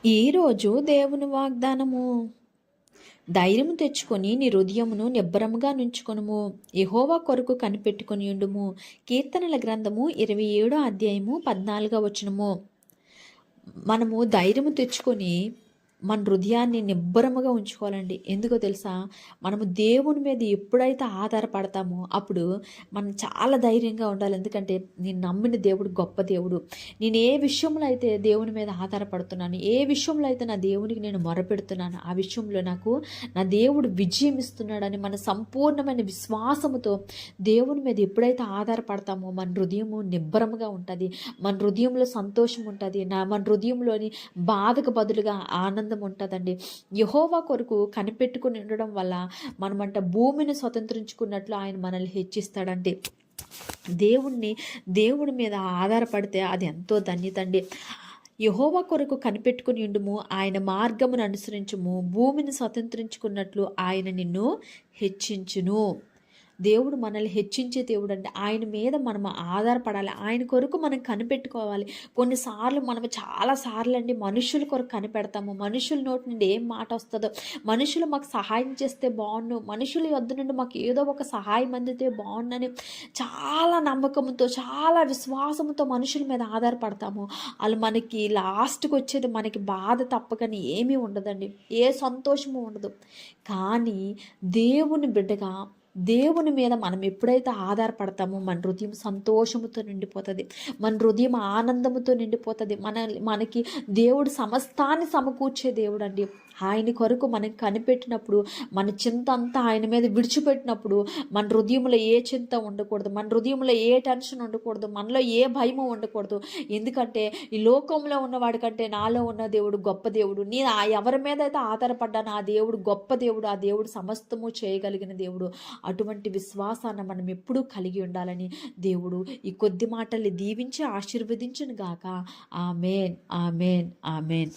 ఈరోజు దేవుని వాగ్దానము. ధైర్యము తెచ్చుకొని నీ హృదయమును నిబ్బరముగా నుంచుకొనుము. యెహోవా కొరకు కనిపెట్టుకొని ఉండుము. కీర్తనల గ్రంథము 27 అధ్యాయము 14 వచనము. మనము ధైర్యము తెచ్చుకొని మన హృదయాన్ని నిబ్బరముగా ఉంచుకోవాలండి. ఎందుకో తెలుసా? మనము దేవుని మీద ఎప్పుడైతే ఆధారపడతామో అప్పుడు మనం చాలా ధైర్యంగా ఉండాలి. ఎందుకంటే నేను నమ్మిన దేవుడు గొప్ప దేవుడు. నేను ఏ విషయంలో అయితే దేవుని మీద ఆధారపడుతున్నాను, ఏ విషయంలో అయితే నా దేవునికి నేను మొరపెడుతున్నాను, ఆ విషయంలో నాకు నా దేవుడు విజయం ఇస్తున్నాడని మన సంపూర్ణమైన విశ్వాసముతో దేవుని మీద ఎప్పుడైతే ఆధారపడతామో మన హృదయము నిబ్బరముగా ఉంటుంది. మన హృదయంలో సంతోషం ఉంటుంది. మన హృదయంలోని బాధకు బదులుగా ఆనందం ఉంటుందండి. యెహోవా కొరకు కనిపెట్టుకుని ఉండడం వల్ల మనమంట భూమిని స్వతంత్రించుకున్నట్లు ఆయన మనల్ని హెచ్చిస్తాడండి. దేవుడి మీద ఆధారపడితే అది ఎంతో ధన్యత అండి. యెహోవా కొరకు కనిపెట్టుకుని ఉండుము, ఆయన మార్గమును అనుసరించుము, భూమిని స్వతంత్రించుకున్నట్లు ఆయన నిన్ను హెచ్చించును. దేవుడు మనల్ని హెచ్చించే దేవుడు అండి. ఆయన మీద మనం ఆధారపడాలి. ఆయన కొరకు మనం కనిపెట్టుకోవాలి. కొన్నిసార్లు మనం చాలాసార్లు అండి మనుషుల కొరకు కనిపెడతాము. మనుషుల నోటి నుండి ఏం మాట వస్తుందో, మనుషులు మాకు సహాయం చేస్తే బాగుండు, మనుషుల యొద్ద నుండి మాకు ఏదో ఒక సహాయం అందితే బాగుండని చాలా నమ్మకంతో, చాలా విశ్వాసంతో మనుషుల మీద ఆధారపడతాము. వాళ్ళు మనకి లాస్ట్కి వచ్చేది మనకి బాధ తప్పకని ఏమీ ఉండదండి. ఏ సంతోషము ఉండదు. కానీ దేవుని బిడ్డగా దేవుని మీద మనం ఎప్పుడైతే ఆధారపడతామో మన హృదయం సంతోషముతో నిండిపోతుంది. మన హృదయం ఆనందముతో నిండిపోతుంది. మనకి దేవుడు సమస్తాన్ని సమకూర్చే దేవుడు అండి. ఆయన కొరకు మనం కనిపెట్టినప్పుడు, మన చింత అంతా ఆయన మీద విడిచిపెట్టినప్పుడు మన హృదయంలో ఏ చింత ఉండకూడదు, మన హృదయంలో ఏ టెన్షన్ ఉండకూడదు, మనలో ఏ భయము ఉండకూడదు. ఎందుకంటే ఈ లోకంలో ఉన్నవాడి కంటే నాలో ఉన్న దేవుడు గొప్ప దేవుడు. నేను ఎవరి మీద అయితే ఆధారపడ్డాను ఆ దేవుడు గొప్ప దేవుడు. ఆ దేవుడు సమస్తము చేయగలిగిన దేవుడు. అటువంటి విశ్వాసాన్ని మనం ఎప్పుడూ కలిగి ఉండాలని దేవుడు ఈ కొద్ది మాటల్ని దీవించి ఆశీర్వదించును గాక. ఆమేన్, ఆమేన్, ఆమేన్.